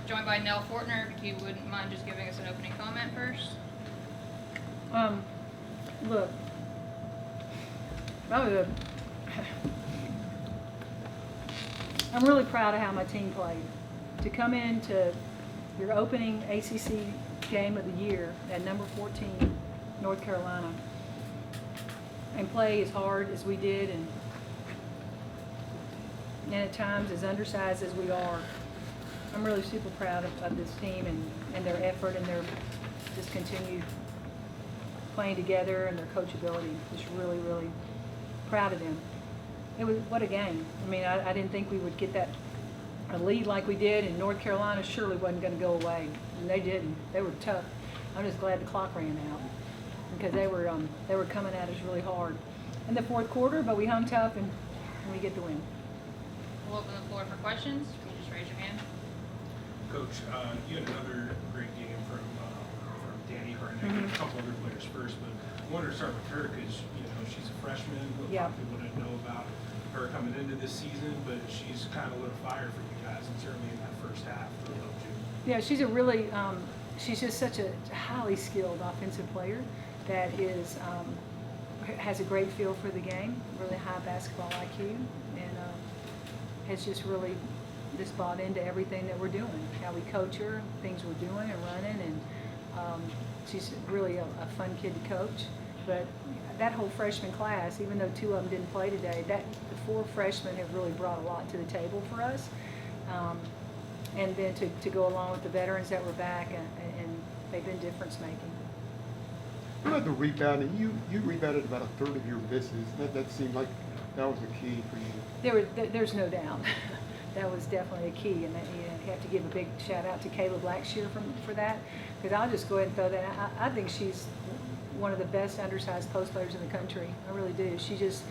joined by Nell Fortner. If you wouldn't mind just giving us an opening comment first. Look, I'm really proud of how my team played. To come into your opening ACC game of the year at number 14, North Carolina, and play as hard as we did, and at times as undersized as we are, I'm really super proud of this team and their effort and their just continued playing together and their coachability. Just really, really proud of them. It was, what a game. I mean, I didn't think we would get a lead like we did, and North Carolina surely wasn't going to go away, and they didn't. They were tough. I'm just glad the clock ran out because they were coming at us really hard in the fourth quarter, but we hung tough and we get the win. We'll open the floor for questions. You can just raise your hand. Coach, you had another great game from Danny Hart and a couple other players first, but I wanted to start with her because she's a freshman. A lot of people didn't know about her coming into this season, but she's kind of lit a fire for you guys, and certainly in that first half, really helped you. Yeah, she's a really she's just such a highly skilled offensive player that is has a great feel for the game, really high basketball IQ, and has just really just bought into everything that we're doing, how we coach her, things we're doing and running, and she's really a fun kid to coach. But that whole freshman class, even though two of them didn't play today, the four freshmen have really brought a lot to the table for us. And then to go along with the veterans that were back, and they've been difference making. What about the rebounding? You rebounded about a third of your misses. That seemed like that was a key for you. There's no doubt. That was definitely a key, and you have to give a big shout out to Kayla Blackshear for that, because I'll just go ahead and throw that out. I think she's one of the best undersized post players in the country. I really do. She just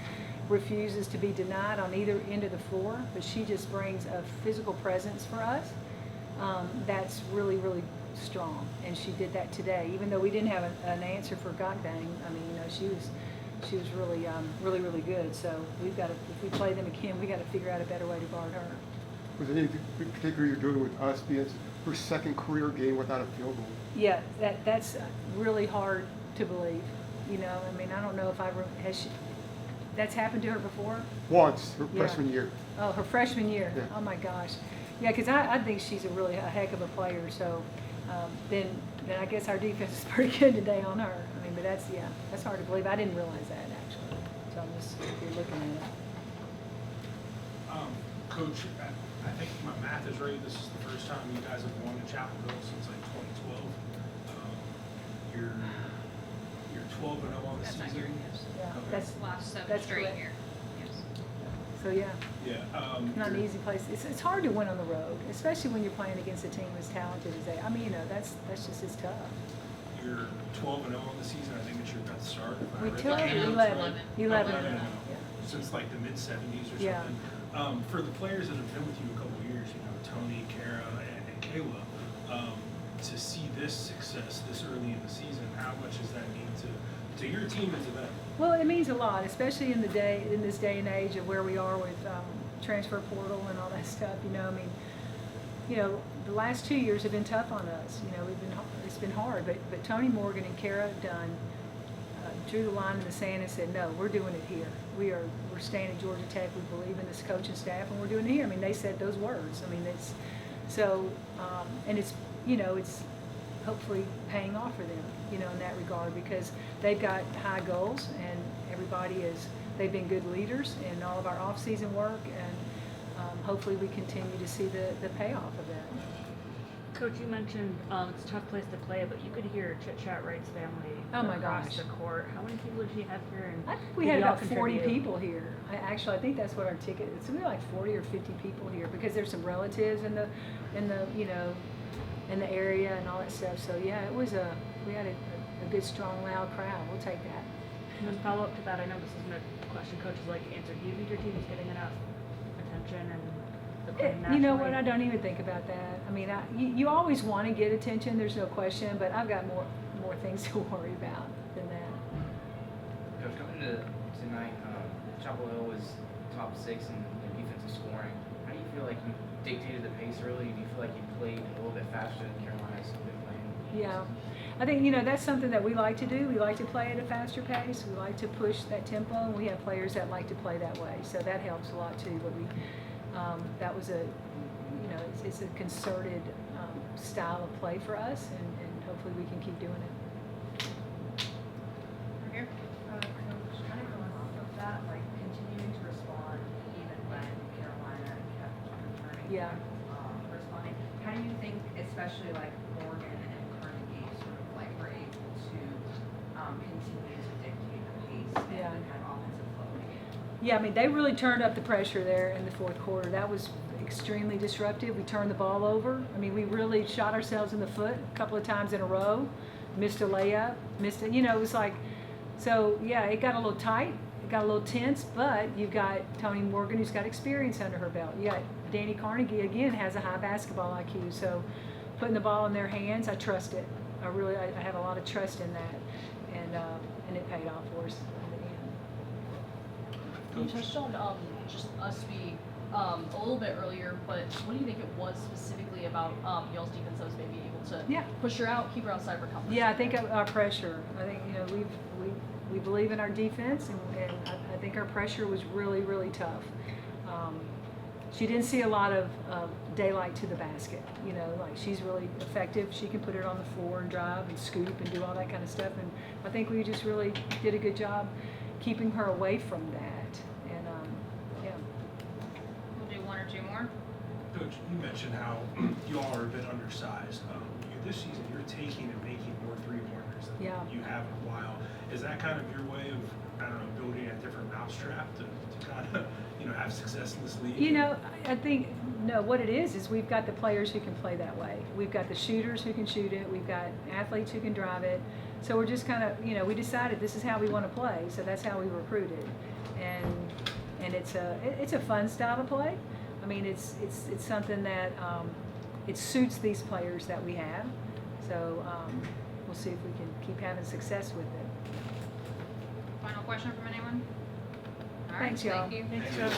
refuses to be denied on either end of the floor, but she just brings a physical presence for us that's really, really strong, and she did that today. Even though we didn't have an answer for Gokdang, I mean, she was really, really, really good. So we've got to, if we play them again, we got to figure out a better way to guard her. Was there anything particular you're doing with us being her second career game without a field goal? Yeah, that's really hard to believe. I mean, I don't know if that's happened to her before? Once, her freshman year. Oh, her freshman year. Yeah. Oh my gosh. Yeah, because I think she's a heck of a player. So then I guess our defense is pretty good today on her. I mean, but that's hard to believe. I didn't realize that actually. So I'm just here looking at it. Coach, I think my math is right. This is the first time you guys have won in Chapel Hill since like 2012. You're 12-0 on the That's season. not your yes. Yeah, Okay. that's Last seven that's straight correct. here. Yes. So yeah. Yeah. Not an easy place. It's hard to win on the road, especially when you're playing against a team as talented as they. I mean, that's just as tough. You're 12-0 on the season. I think it's your best start. If I We read took that. 11. 11 since like the mid 70s or Yeah. something. For the players that have been with you a couple of years, Tony, Kara, and Kayla, to see this success this early in the season, how much does that mean to your team and to them? Well, it means a lot, especially in this day and age of where we are with transfer portal and all that stuff. I mean, the last 2 years have been tough on us. It's been hard, but Tony Morgan and Kara Dunn drew the line in the sand and said, no, we're doing it here. We're staying at Georgia Tech. We believe in this coaching staff, and we're doing it here. I mean, they said those words. I mean, it's so, and it's hopefully paying off for them, in that regard, because they've got high goals, and they've been good leaders in all of our off-season work, and hopefully we continue to see the payoff of that. Coach, you mentioned it's a tough place to play, but you could hear Chit Chat Wright's family across the court. How many people did you have here? And I think we had about 40 people here. I think that's what our ticket. It's really like 40 or 50 people here because there's some relatives in the area and all that stuff. So yeah, we had a good, strong, loud crowd. We'll take that. And then follow up to that, I know this isn't a question coaches like to answer. Do you think your team is getting enough attention and? You know what? I don't even think about that. I mean, you always want to get attention. There's no question, but I've got more things to worry about than that. Coach, coming into tonight, Chapel Hill was top 6 in defensive scoring. How do you feel like you dictated the pace early? Do you feel like you played a little bit faster than Carolina's been playing? Yeah. I think, that's something that we like to do. We like to play at a faster pace. We like to push that tempo, and we have players that like to play that way. So that helps a lot too. But that was it's a concerted style of play for us, and hopefully we can keep doing it. Right here. Coach, kind of going off of that, like continuing to respond even when Carolina kept returning, responding. How do you think, especially like Morgan and Carnegie, sort of like were able to continue to dictate the pace and kind of offensive flow? Yeah, I mean, they really turned up the pressure there in the fourth quarter. That was extremely disruptive. We turned the ball over. I mean, we really shot ourselves in the foot a couple of times in a row. Missed a layup. Missed it. It was like, so yeah, it got a little tight. It got a little tense, but you've got Toni Morgan, who's got experience under her belt. You got Danny Carnegie, again, has a high basketball IQ. So putting the ball in their hands, I trust it. I have a lot of trust in that. And it paid off for us in the end. You touched on just us being a little bit earlier, but what do you think it was specifically about y'all's defense that was maybe able to push her out, keep her outside her comfort zone? Yeah, I think our pressure. I think we believe in our defense, and I think our pressure was really, really tough. She didn't see a lot of daylight to the basket. Like she's really effective. She can put it on the floor and drive and scoop and do all that kind of stuff. And I think we just really did a good job keeping her away from that. And We'll do one or two more. Coach, you mentioned how you all are a bit undersized. This season, you're taking and making more three-pointers than you have in a while. Is that kind of your way of, I don't know, building a different mousetrap to kind of, have success in this league? I think, no, what it is we've got the players who can play that way. We've got the shooters who can shoot it. We've got athletes who can drive it. So we're just kind of, we decided this is how we want to play. So that's how we recruited. And it's a fun style to play. I mean, it's something that it suits these players that we have. So we'll see if we can keep having success with it. Final question from anyone? All right, Thanks, y'all. Thank you. Thanks, Coach.